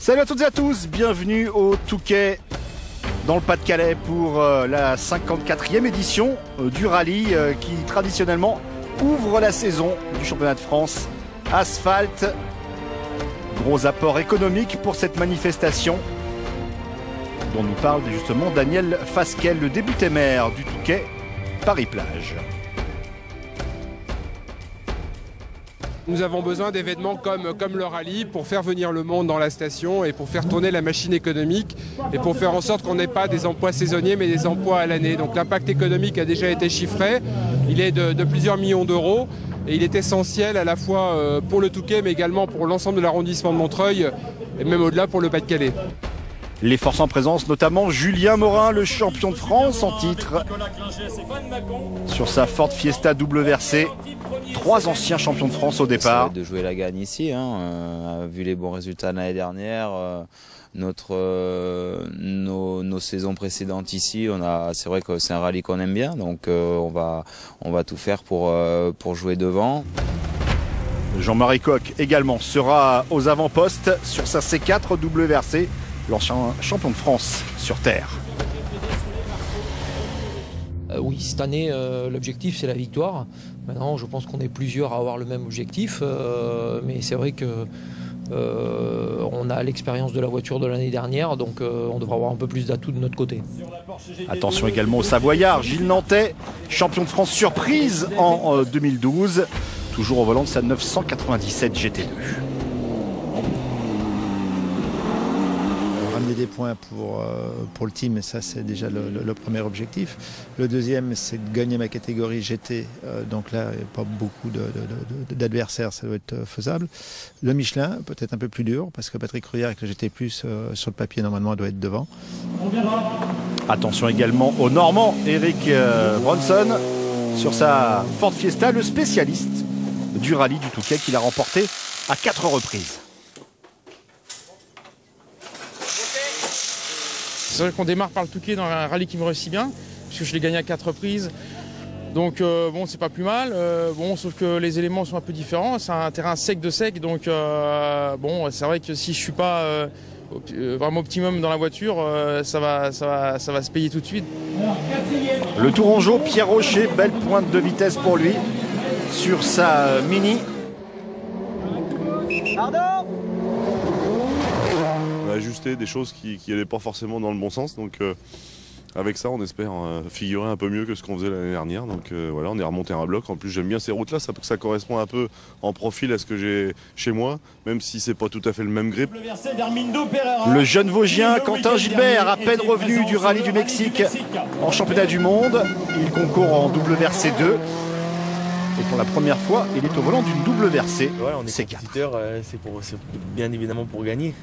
Salut à toutes et à tous, bienvenue au Touquet dans le Pas-de-Calais pour la 54e édition du rallye qui traditionnellement ouvre la saison du championnat de France. Asphalte, gros apport économique pour cette manifestation dont nous parle justement Daniel Fasquelle, le député maire du Touquet, Paris-Plage. Nous avons besoin d'événements comme le rallye pour faire venir le monde dans la station et pour faire tourner la machine économique et pour faire en sorte qu'on n'ait pas des emplois saisonniers mais des emplois à l'année. Donc l'impact économique a déjà été chiffré, il est de plusieurs millions d'euros et il est essentiel à la fois pour le Touquet mais également pour l'ensemble de l'arrondissement de Montreuil et même au-delà pour le Pas-de-Calais. Les forces en présence, notamment Julien Morin, le champion de France en titre, sur sa Ford Fiesta double versée. 3 anciens champions de France au départ. De jouer la gagne ici, vu les bons résultats de l'année dernière, nos saisons précédentes ici, c'est vrai que c'est un rallye qu'on aime bien, donc on va tout faire pour jouer devant. Jean-Marie Coq également sera aux avant-postes sur sa C4 double versée, l'ancien champion de France sur terre. Oui, cette année, l'objectif c'est la victoire. Maintenant, je pense qu'on est plusieurs à avoir le même objectif, mais c'est vrai que on a l'expérience de la voiture de l'année dernière, donc on devra avoir un peu plus d'atouts de notre côté. Attention également au Savoyard, Gilles Nantais, champion de France surprise en 2012, toujours au volant de sa 997 GT2. Ramener des points pour le team, et ça c'est déjà le premier objectif. Le deuxième, c'est de gagner ma catégorie GT, donc là il n'y a pas beaucoup d'adversaires, ça doit être faisable. Le Michelin, peut-être un peu plus dur, parce que Patrick Ruyard avec le GT+, sur le papier normalement doit être devant. Attention également au Normand, Eric Bronson, sur sa Ford Fiesta, le spécialiste du rallye du Touquet qu'il a remporté à 4 reprises. C'est vrai qu'on démarre par le Touquet dans un rallye qui me réussit bien, puisque je l'ai gagné à 4 reprises. Donc bon, c'est pas plus mal. Bon, sauf que les éléments sont un peu différents. C'est un terrain sec de sec, donc bon, c'est vrai que si je suis pas vraiment optimum dans la voiture, ça va se payer tout de suite. Le Tourangeau, Pierre Rocher, belle pointe de vitesse pour lui sur sa Mini. Pardon ? On a ajusté des choses qui n'allaient pas forcément dans le bon sens, donc avec ça on espère figurer un peu mieux que ce qu'on faisait l'année dernière. Donc voilà, on est remonté à un bloc. En plus j'aime bien ces routes là, ça correspond un peu en profil à ce que j'ai chez moi, même si c'est pas tout à fait le même grip. Le jeune Vosgien Quentin Gilbert, à peine revenu du rallye du Mexique en championnat du monde, il concourt en double versée 2. Et pour la première fois, il est au volant d'une double versée. Ouais, on est compétiteur, c'est bien évidemment pour gagner.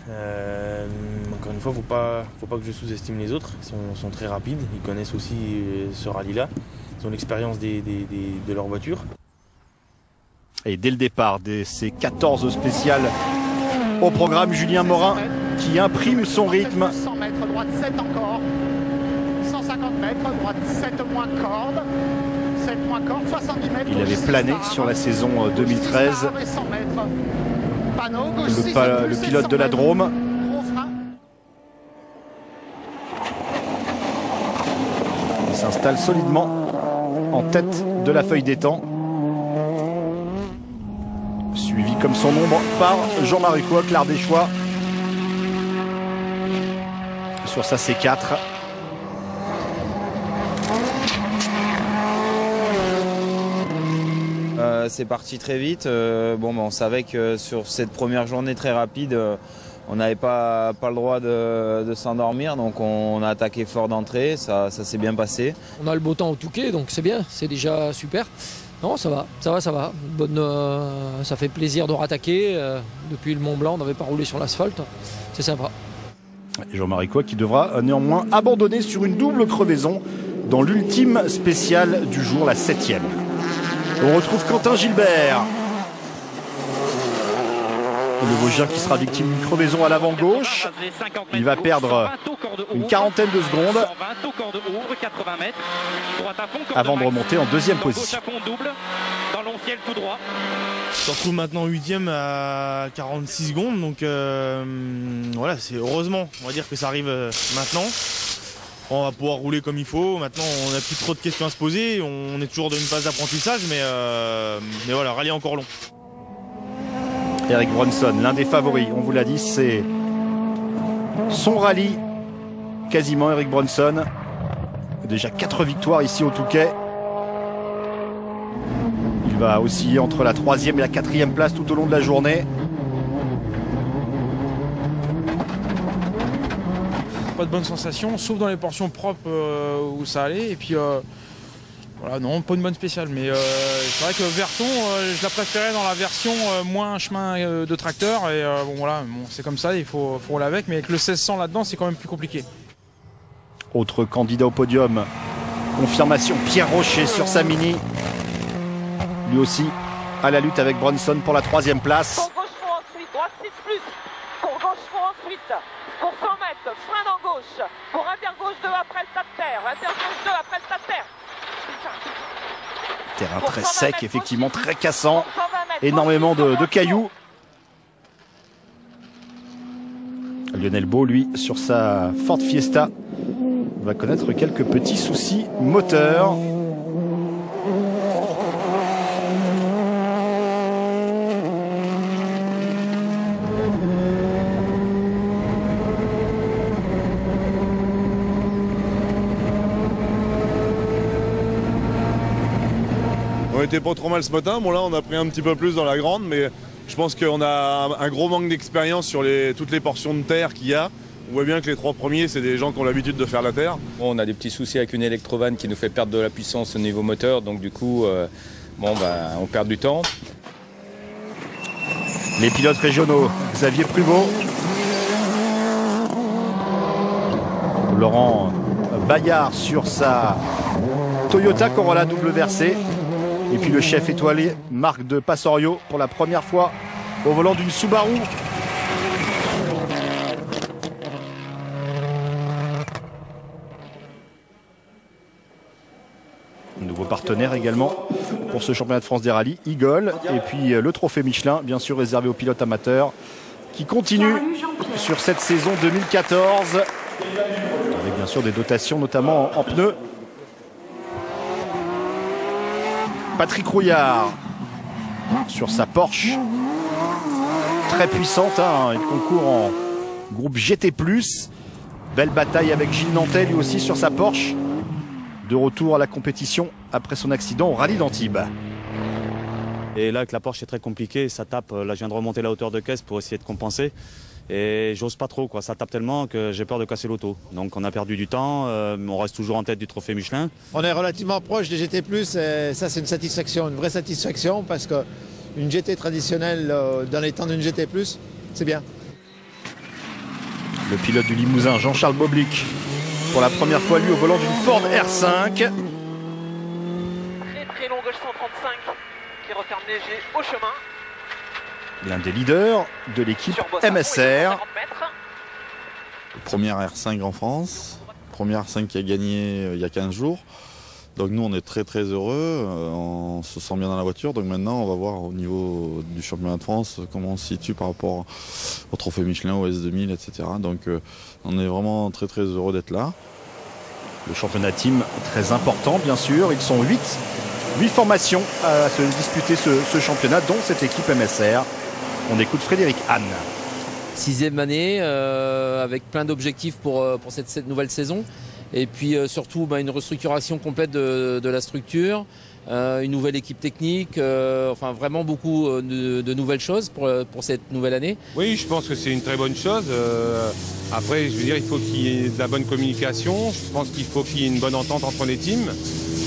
Encore une fois, faut pas que je sous-estime les autres. Ils sont très rapides, ils connaissent aussi ce rallye-là. Ils ont l'expérience de leur voiture. Et dès le départ, ces 14 spéciales au programme, Julien Morin qui imprime son rythme. 100 mètres, droite 7 encore. 150 mètres, droite 7 moins corde. 7 moins corde, 70 mètres. Il avait plané sur la saison 2013. Le pilote de la Drôme. Il s'installe solidement en tête de la feuille des temps. Suivi comme son ombre par Jean-Marie Coq, l'Ardéchois, sur sa C4. C'est parti très vite. On savait que sur cette première journée très rapide, on n'avait pas le droit de s'endormir, donc on a attaqué fort d'entrée, ça s'est bien passé. On a le beau temps au Touquet, donc c'est bien, c'est déjà super. Non, ça va. Ça fait plaisir de rattaquer. Depuis le Mont Blanc, on n'avait pas roulé sur l'asphalte, c'est sympa. Jean-Marie Coq qui devra néanmoins abandonner sur une double crevaison dans l'ultime spéciale du jour, la 7e. On retrouve Quentin Gilbert. Le Vosgien qui sera victime d'une crevaison à l'avant gauche. Il va perdre une quarantaine de secondes avant de remonter en deuxième position. long ciel tout droit. On se retrouve maintenant 8e à 46 secondes, donc voilà, c'est heureusement, on va dire que ça arrive maintenant. On va pouvoir rouler comme il faut. Maintenant, on n'a plus trop de questions à se poser. On est toujours dans une phase d'apprentissage, mais voilà, le rallye est encore long. Eric Brunson, l'un des favoris, on vous l'a dit, c'est son rallye quasiment. Eric Brunson, déjà 4 victoires ici au Touquet. Il va osciller entre la 3e et la 4e place tout au long de la journée. Pas de bonnes sensations, sauf dans les portions propres où ça allait. Et puis voilà, non, pas une bonne spéciale. Mais c'est vrai que Verton, je la préférais dans la version moins chemin de tracteur. Et bon voilà, bon, c'est comme ça, il faut rouler avec. Mais avec le 1600 là-dedans, c'est quand même plus compliqué. Autre candidat au podium, confirmation, Pierre Rocher sur sa Mini. Lui aussi à la lutte avec Brunson pour la 3e place. Pour gauche fond ensuite, droite 6+. Pour gauche fond ensuite. Pour 100 mètres, frein dans gauche. Pour inter-gauche 2 après le stade terre. Inter-gauche 2 après le stade terre. Terrain très sec, effectivement très cassant. Énormément de cailloux. Lionel Beau, lui, sur sa Ford Fiesta, va connaître quelques petits soucis moteurs. On était pas trop mal ce matin. Bon là on a pris un petit peu plus dans la grande, mais je pense qu'on a un gros manque d'expérience sur toutes les portions de terre qu'il y a. On voit bien que les 3 premiers c'est des gens qui ont l'habitude de faire la terre. Bon, on a des petits soucis avec une électrovanne qui nous fait perdre de la puissance au niveau moteur, donc du coup on perd du temps. Les pilotes régionaux, Xavier Pruvot, Laurent Bayard sur sa Toyota Corolla double versée. Et puis le chef étoilé, Marc de Passorio, pour la première fois au volant d'une Subaru. Nouveau partenaire également pour ce championnat de France des rallyes, Eagle. Et puis le trophée Michelin, bien sûr réservé aux pilotes amateurs, qui continue sur cette saison 2014. Avec bien sûr des dotations, notamment en pneus. Patrick Rouillard sur sa Porsche, très puissante, hein, il concourt en groupe GT+. Belle bataille avec Gilles Nantais, lui aussi sur sa Porsche. De retour à la compétition après son accident au rallye d'Antibes. Et là, avec la Porsche, c'est très compliqué, ça tape. Là, je viens de remonter la hauteur de caisse pour essayer de compenser. Et j'ose pas trop, quoi. Ça tape tellement que j'ai peur de casser l'auto. Donc on a perdu du temps, on reste toujours en tête du trophée Michelin. On est relativement proche des GT+, et ça c'est une satisfaction, une vraie satisfaction, parce qu'une GT traditionnelle dans les temps d'une GT+, c'est bien. Le pilote du Limousin, Jean-Charles Boblic, pour la première fois lui au volant d'une Ford R5. Très long gauche 135 qui referme léger au chemin. L'un des leaders de l'équipe MSR. Première R5 en France, première R5 qui a gagné il y a 15 jours. Donc nous on est très très heureux, on se sent bien dans la voiture. Donc maintenant on va voir au niveau du championnat de France comment on se situe par rapport au trophée Michelin, au S2000, etc. Donc on est vraiment très très heureux d'être là. Le championnat team très important bien sûr, ils sont 8 formations à se disputer ce championnat, dont cette équipe MSR. On écoute Frédéric Anne. 6e année, avec plein d'objectifs pour cette nouvelle saison. Et puis surtout une restructuration complète de la structure, une nouvelle équipe technique, enfin vraiment beaucoup de nouvelles choses pour cette nouvelle année. Oui, je pense que c'est une très bonne chose. Après, je veux dire, il faut qu'il y ait de la bonne communication. Je pense qu'il faut qu'il y ait une bonne entente entre les teams.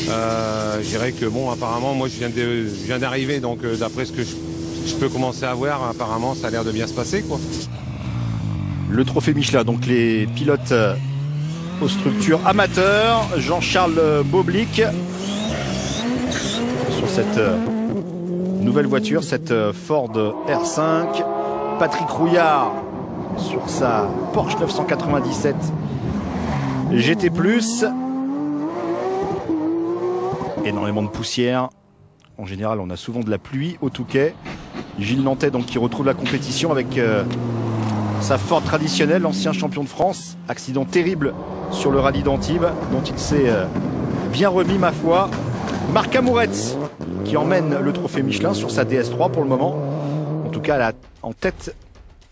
Je dirais que bon, apparemment, moi je viens d'arriver, donc d'après ce que je peux commencer à voir, apparemment ça a l'air de bien se passer, quoi. Le trophée Michelin, donc les pilotes aux structures amateurs, Jean-Charles Boblic sur cette nouvelle voiture, cette Ford R5, Patrick Rouillard sur sa Porsche 997 GT+, énormément de poussière En général, on a souvent de la pluie au Touquet. Gilles Nantais donc qui retrouve la compétition avec sa Ford traditionnelle, l'ancien champion de France. Accident terrible sur le rallye d'Antibes dont il s'est bien remis ma foi. Marc Amouretz qui emmène le trophée Michelin sur sa DS3 pour le moment. En tout cas en tête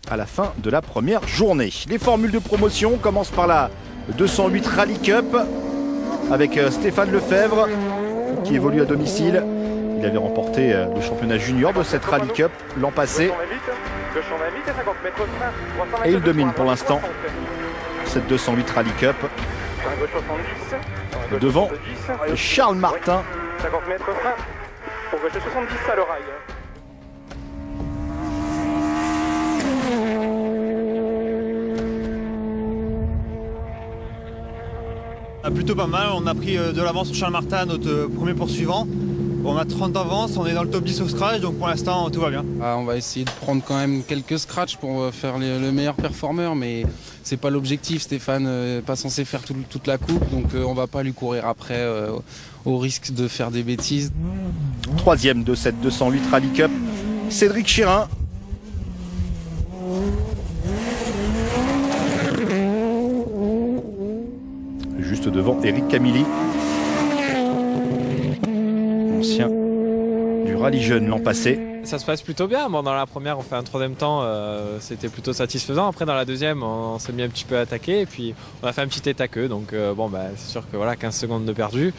à la fin de la première journée. Les formules de promotion commencent par la 208 Rally Cup avec Stéphane Lefebvre qui évolue à domicile. Il avait remporté le championnat junior de cette Rally Cup l'an passé. Et il domine pour l'instant cette 208 Rally Cup devant Charles Martin. 50 mètres frein pour gauche 70 à l'oreille. Plutôt pas mal, on a pris de l'avance sur Charles Martin, notre premier poursuivant. On a 30 d'avance, on est dans le top 10 au scratch, donc pour l'instant tout va bien. On va essayer de prendre quand même quelques scratchs pour faire le meilleur performeur, mais c'est pas l'objectif. Stéphane n'est pas censé faire toute la coupe, donc on va pas lui courir après au risque de faire des bêtises. Troisième de cette 208 Rally Cup, Cédric Chérin. Juste devant Eric Camilli, ancien du rallye jeune l'an passé. Ça se passe plutôt bien. Bon, dans la première, on fait un troisième temps, c'était plutôt satisfaisant. Après, dans la deuxième, on s'est mis un petit peu attaqué et puis on a fait un petit état queue. Donc, bon, bah, c'est sûr que voilà, 15 secondes de perdu.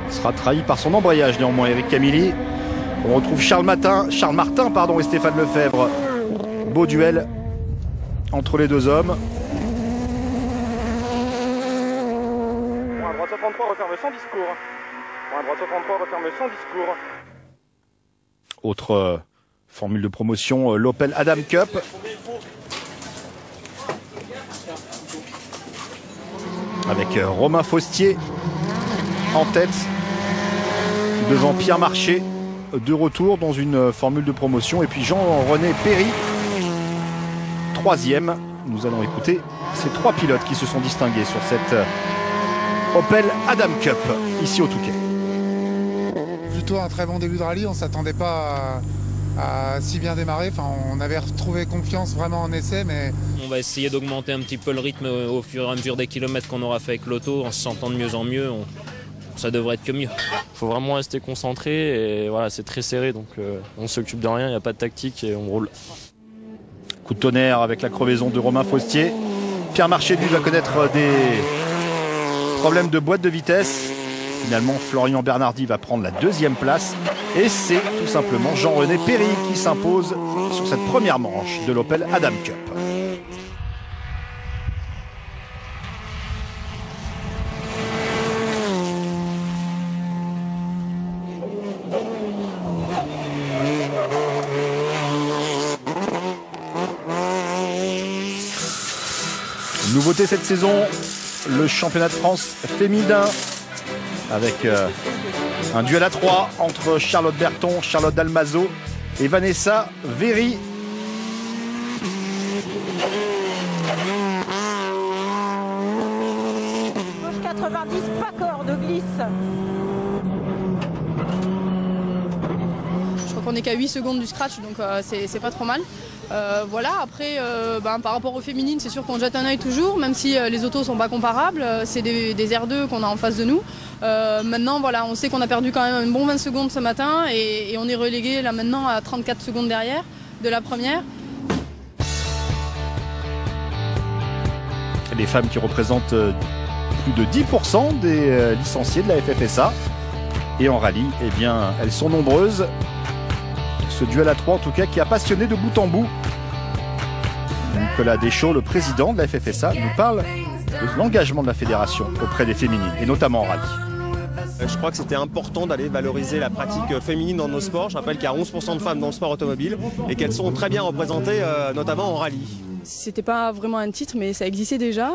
Il sera trahi par son embrayage néanmoins, Eric Camilli. On retrouve Charles Martin et Stéphane Lefebvre. Beau duel entre les deux hommes. Point à droite 63, referme sans discours. Point à droite 63, referme sans discours. Autre formule de promotion, l'Opel Adam Cup. Avec Romain Faustier en tête, devant Pierre Marché, de retour dans une formule de promotion. Et puis Jean-René Perry, troisième. Nous allons écouter ces trois pilotes qui se sont distingués sur cette Opel Adam Cup, ici au Touquet. Plutôt un très bon début de rallye, on ne s'attendait pas à si bien démarrer. Enfin, on avait retrouvé confiance vraiment en essai, mais... On va essayer d'augmenter un petit peu le rythme au fur et à mesure des kilomètres qu'on aura fait avec l'auto, en se sentant de mieux en mieux. Ça devrait être que mieux. Il faut vraiment rester concentré et voilà, c'est très serré, donc on s'occupe de rien, il n'y a pas de tactique et on roule. Coup de tonnerre avec la crevaison de Romain Faustier. Pierre Marché, lui, va connaître des problèmes de boîte de vitesse. Finalement, Florian Bernardi va prendre la deuxième place. Et c'est tout simplement Jean-René Perry qui s'impose sur cette première manche de l'Opel Adam Cup. Nouveauté cette saison, le championnat de France féminin avec un duel à 3 entre Charlotte Berton, Charlotte Dalmazo et Vanessa Véry. Gauche 90, pas corde, glisse. Je crois qu'on est qu'à 8 secondes du scratch, donc c'est pas trop mal. Voilà, après, par rapport aux féminines, c'est sûr qu'on jette un œil toujours, même si les autos sont pas comparables. C'est des R2 qu'on a en face de nous. Maintenant, voilà, on sait qu'on a perdu quand même un bon 20 secondes ce matin et on est relégué là maintenant à 34 secondes derrière de la première. Les femmes qui représentent plus de 10% des licenciés de la FFSA. Et en rallye, eh bien, elles sont nombreuses. Ce duel à 3 en tout cas qui a passionné de bout en bout. Nicolas Deschaux, le président de la FFSA, nous parle de l'engagement de la fédération auprès des féminines et notamment en rallye. Je crois que c'était important d'aller valoriser la pratique féminine dans nos sports. Je rappelle qu'il y a 11% de femmes dans le sport automobile et qu'elles sont très bien représentées, notamment en rallye. C'était pas vraiment un titre, mais ça existait déjà.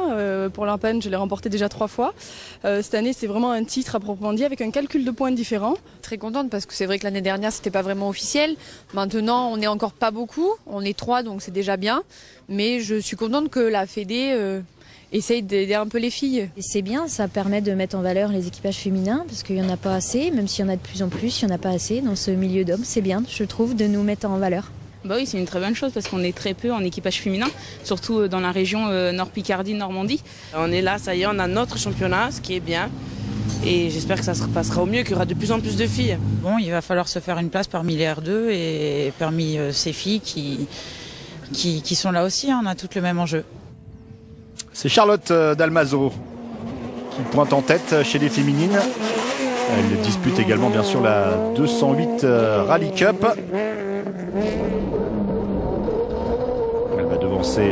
Pour l'Open, je l'ai remporté déjà 3 fois. Cette année, c'est vraiment un titre à proprement dit, avec un calcul de points différent. Très contente parce que c'est vrai que l'année dernière, c'était pas vraiment officiel. Maintenant, on n'est encore pas beaucoup. On est 3, donc c'est déjà bien. Mais je suis contente que la Fédé essaye d'aider un peu les filles. Et c'est bien, ça permet de mettre en valeur les équipages féminins parce qu'il n'y en a pas assez, même s'il y en a de plus en plus, il n'y en a pas assez dans ce milieu d'hommes. C'est bien, je trouve, de nous mettre en valeur. Bah oui, c'est une très bonne chose parce qu'on est très peu en équipage féminin, surtout dans la région Nord-Picardie-Normandie. On est là, ça y est, on a notre championnat, ce qui est bien. Et j'espère que ça se passera au mieux, qu'il y aura de plus en plus de filles. Bon, il va falloir se faire une place parmi les R2 et parmi ces filles qui sont là aussi. On a toutes le même enjeu. C'est Charlotte Dalmaso qui pointe en tête chez les féminines. Elle dispute également bien sûr la 208 Rally Cup. Elle va devancer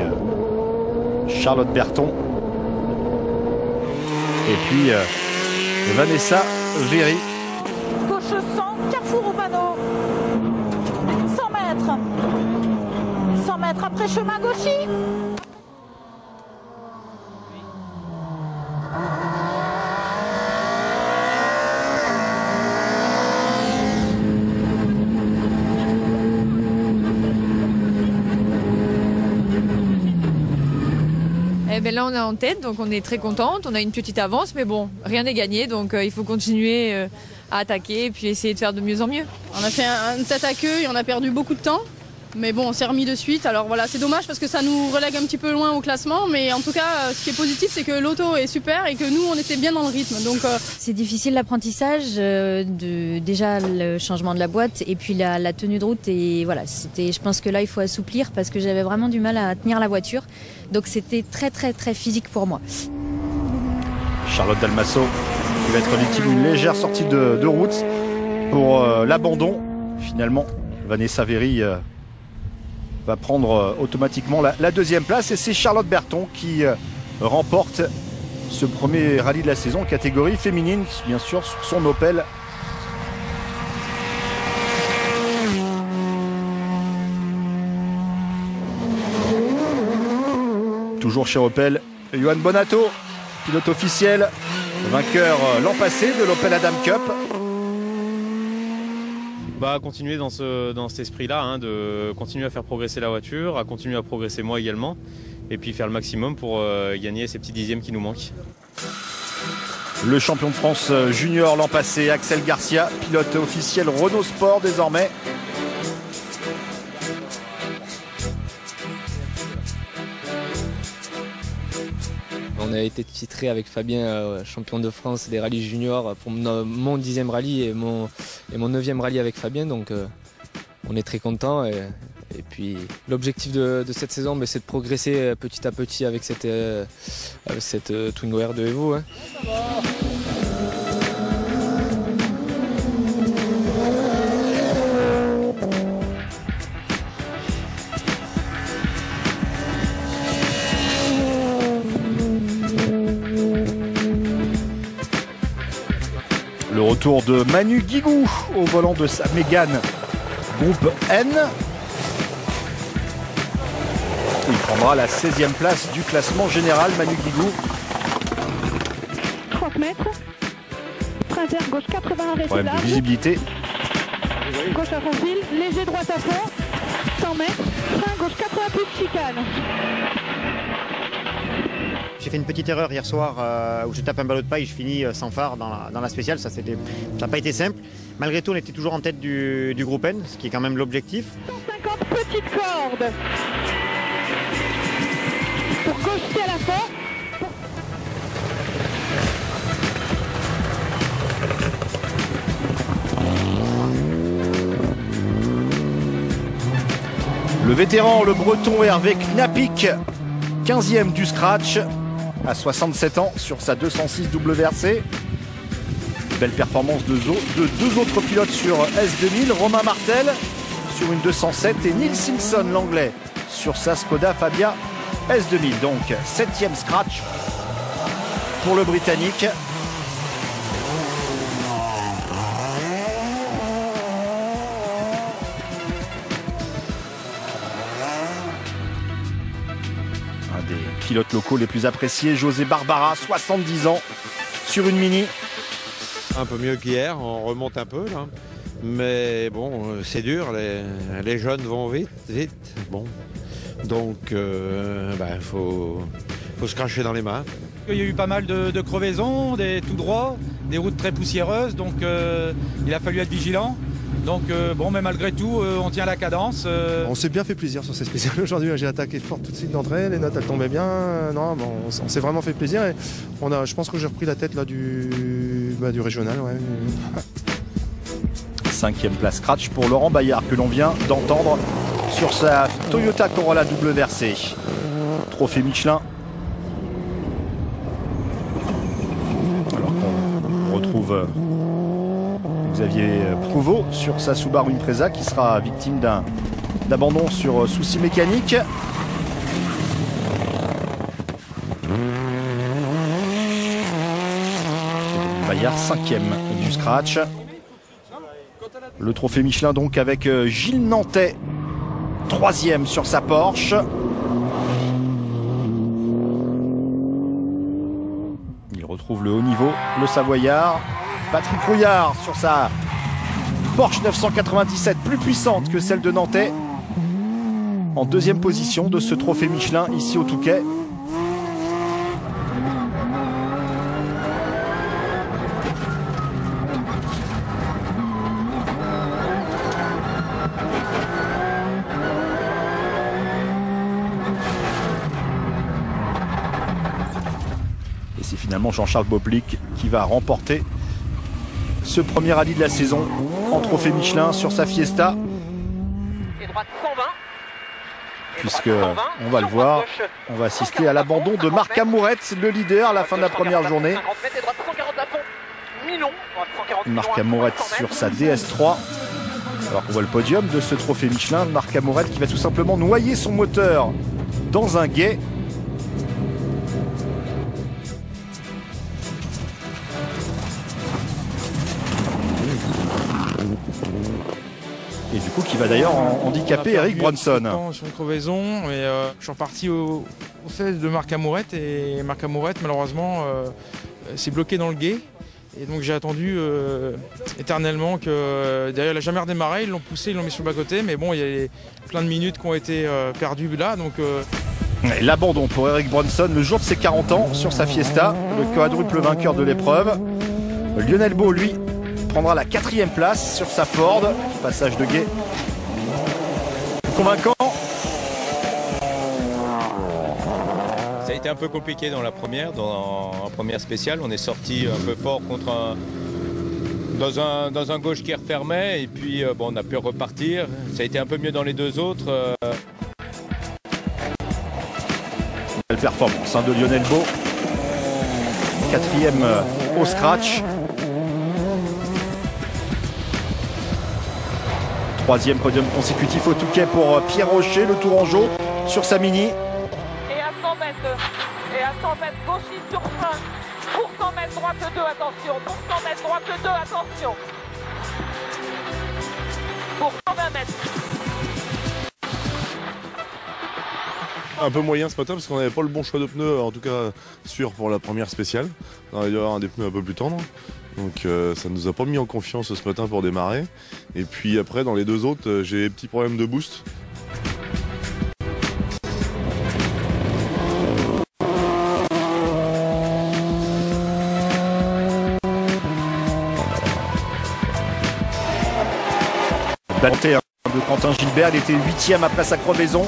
Charlotte Berton. Et puis Vanessa Véry. Gauche 100, carrefour au panneau. 100 mètres. 100 mètres après chemin gaucher. Eh ben là on est en tête, donc on est très contente, on a une petite avance, mais bon, rien n'est gagné, donc il faut continuer à attaquer et puis essayer de faire de mieux en mieux. On a fait une tête à queue et on a perdu beaucoup de temps. Mais bon, on s'est remis de suite. Alors voilà, c'est dommage parce que ça nous relègue un petit peu loin au classement. Mais en tout cas, ce qui est positif, c'est que l'auto est super et que nous, on était bien dans le rythme. Donc c'est difficile l'apprentissage, déjà le changement de la boîte et puis la tenue de route. Et voilà, je pense que là, il faut assouplir parce que j'avais vraiment du mal à tenir la voiture. Donc c'était très très très physique pour moi. Charlotte Dalmaso qui va être victime d'une légère sortie de route pour l'abandon. Finalement, Vanessa Véry va prendre automatiquement la deuxième place et c'est Charlotte Berton qui remporte ce premier rallye de la saison catégorie féminine, bien sûr sur son Opel. Toujours chez Opel, Johan Bonato, pilote officiel, vainqueur l'an passé de l'Opel Adam Cup. Continuer dans cet esprit-là, de continuer à faire progresser la voiture, à continuer à progresser moi également, et puis faire le maximum pour gagner ces petits dixièmes qui nous manquent. Le champion de France junior l'an passé, Axel Garcia, pilote officiel Renault Sport désormais. On a été titré avec Fabien champion de France des rallyes juniors pour mon 10e rallye et mon 9e rallye avec Fabien, donc on est très content et puis l'objectif de cette saison c'est de progresser petit à petit avec cette Twingo R2 Evo. Le retour de Manu Guigou au volant de sa Mégane groupe N. Il prendra la 16e place du classement général, Manu Guigou. 30 mètres. Sprinter gauche 80 arrêté. Problème de visibilité. Gauche à fond fil, léger droite à fond. 100 mètres. Frein gauche 80 plus chicane. J'ai fait une petite erreur hier soir où je tape un ballot de paille, je finis sans phare dans la spéciale, ça n'a pas été simple. Malgré tout, on était toujours en tête du groupe N, ce qui est quand même l'objectif. 150 petites cordes. Pour gauche à la fin. Le vétéran, le breton Hervé Knapik, 15e du scratch. À 67 ans sur sa 206 WRC. Belle performance de deux autres pilotes sur S2000. Romain Martel sur une 207 et Neil Simpson l'anglais sur sa Skoda Fabia S2000. Donc 7e scratch pour le Britannique. Des pilotes locaux les plus appréciés, José Barbara, 70 ans, sur une Mini. Un peu mieux qu'hier, on remonte un peu là. Mais bon, c'est dur, les jeunes vont vite. Bon. Donc, faut faut se cracher dans les mains. Il y a eu pas mal de crevaisons, des tout droits, des routes très poussiéreuses, donc il a fallu être vigilant. Donc bon, mais malgré tout, on tient la cadence. On s'est bien fait plaisir sur ces spéciales aujourd'hui. J'ai attaqué fort tout de suite d'entrée, les notes elles tombaient bien. Non, bon, on s'est vraiment fait plaisir et je pense que j'ai repris la tête là, du régional. Ouais. 5e place scratch pour Laurent Bayard que l'on vient d'entendre sur sa Toyota Corolla WRC. Trophée Michelin. Alors qu'on retrouve Xavier Prouveau sur sa Subaru Impreza qui sera victime d'un abandon sur souci mécanique. Bayard 5e du scratch. Le trophée Michelin donc avec Gilles Nantais 3e sur sa Porsche. Il retrouve le haut niveau, le Savoyard. Patrick Rouillard sur sa Porsche 997, plus puissante que celle de Nantais. En 2e position de ce trophée Michelin ici au Touquet. Et c'est finalement Jean-Charles Boblic qui va remporter ce premier rallye de la saison en trophée Michelin sur sa Fiesta. Puisque, on va le voir, on va assister à l'abandon de Marc Amourette, le leader à la fin de la première journée. Marc Amourette sur sa DS3. Alors qu'on voit le podium de ce trophée Michelin, Marc Amourette qui va tout simplement noyer son moteur dans un gué. Et du coup qui va d'ailleurs handicaper Eric Bronson. Sur une crevaison et je suis reparti aux fesses de Marc Amourette et Marc Amourette malheureusement s'est bloqué dans le gué et donc j'ai attendu éternellement que derrière il n'a jamais redémarré, ils l'ont poussé, ils l'ont mis sur le bas-côté mais bon il y a plein de minutes qui ont été perdues là donc l'abandon pour Eric Bronson le jour de ses 40 ans sur sa Fiesta, le quadruple vainqueur de l'épreuve. Lionel Beau lui prendra la 4e place sur sa Ford. Passage de gué convaincant. Ça a été un peu compliqué dans la première spéciale. On est sorti un peu fort contre dans un gauche qui refermait et puis bon, on a pu repartir. Ça a été un peu mieux dans les deux autres. Belle performance de Lionel Beau. 4e au scratch. 3e podium consécutif au Touquet pour Pierre Rocher, le Tourangeau sur sa Mini. Et à 100 mètres, gauchiste sur frein. Pour 100 mètres, droite 2, attention. Pour 100 mètres, droite 2, attention. Pour 120 mètres. Un peu moyen ce matin parce qu'on n'avait pas le bon choix de pneus, en tout cas sûr pour la première spéciale. On aurait dû avoir des pneus un peu plus tendres. Donc ça ne nous a pas mis en confiance ce matin pour démarrer. Et puis après dans les deux autres j'ai des petits problèmes de boost. Batté de Quentin Gilbert, il était 8e après sa crevaison.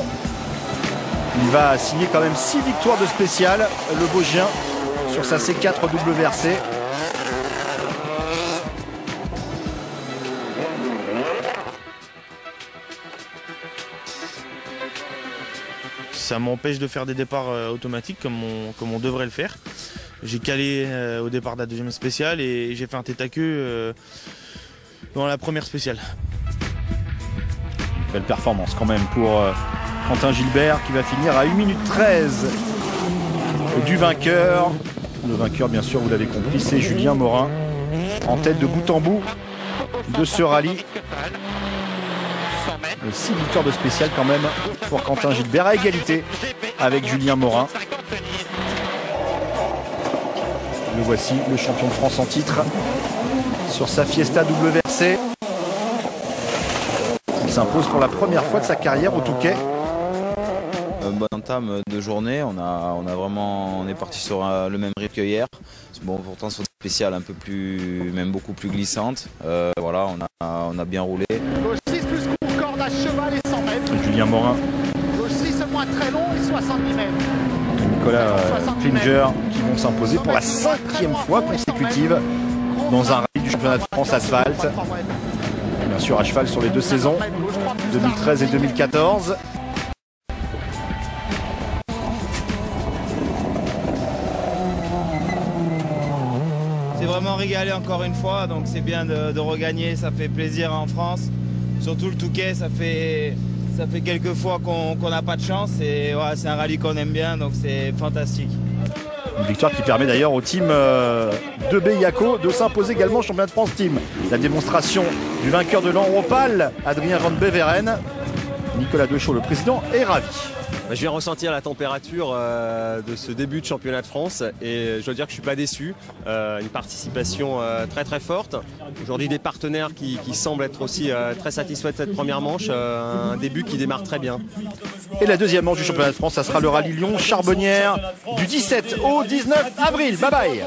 Il va signer quand même 6 victoires de spécial, le Vosgien, sur sa C4 WRC. Ça m'empêche de faire des départs automatiques comme on devrait le faire. J'ai calé au départ de la deuxième spéciale et j'ai fait un tête à queue dans la première spéciale. Belle performance quand même pour Quentin Gilbert qui va finir à 1 minute 13 du vainqueur. Le vainqueur bien sûr vous l'avez compris c'est Julien Morin en tête de bout en bout de ce rallye. 6 victoires de spécial quand même pour Quentin Gilbert à égalité avec Julien Morin. Le voici, le champion de France en titre sur sa Fiesta WRC. Il s'impose pour la première fois de sa carrière au Touquet. En entame de journée. On est parti sur le même rythme que hier. Bon, pourtant sur des spéciales un peu plus, même beaucoup plus glissantes. Voilà, on a bien roulé. Gauche 6 plus court, corde à cheval et 100 mètres. Julien Morin. Gauche 6 moins très long et 70 mètres. Nicolas Klinger qui vont s'imposer pour la 5e fois consécutive dans un rallye du championnat de France asphalte. Bien sûr à cheval sur les 2 saisons, 2013 et 2014. C'est vraiment régalé encore une fois, donc c'est bien de regagner, ça fait plaisir en France. Surtout le Touquet, ça fait quelques fois qu'on n'a pas de chance et ouais, c'est un rallye qu'on aime bien, donc c'est fantastique. Une victoire qui permet d'ailleurs au team de Beyaco de s'imposer également au championnat de France team. La démonstration du vainqueur de l'Enropal, Adrien Van Beveren. Nicolas Deschaux, le président, est ravi. Je viens ressentir la température de ce début de championnat de France et je dois dire que je ne suis pas déçu. Une participation très très forte. Aujourd'hui des partenaires qui semblent être aussi très satisfaits de cette première manche. Un début qui démarre très bien. Et la deuxième manche du championnat de France, ça sera le rallye Lyon-Charbonnières du 17 au 19 avril. Bye bye.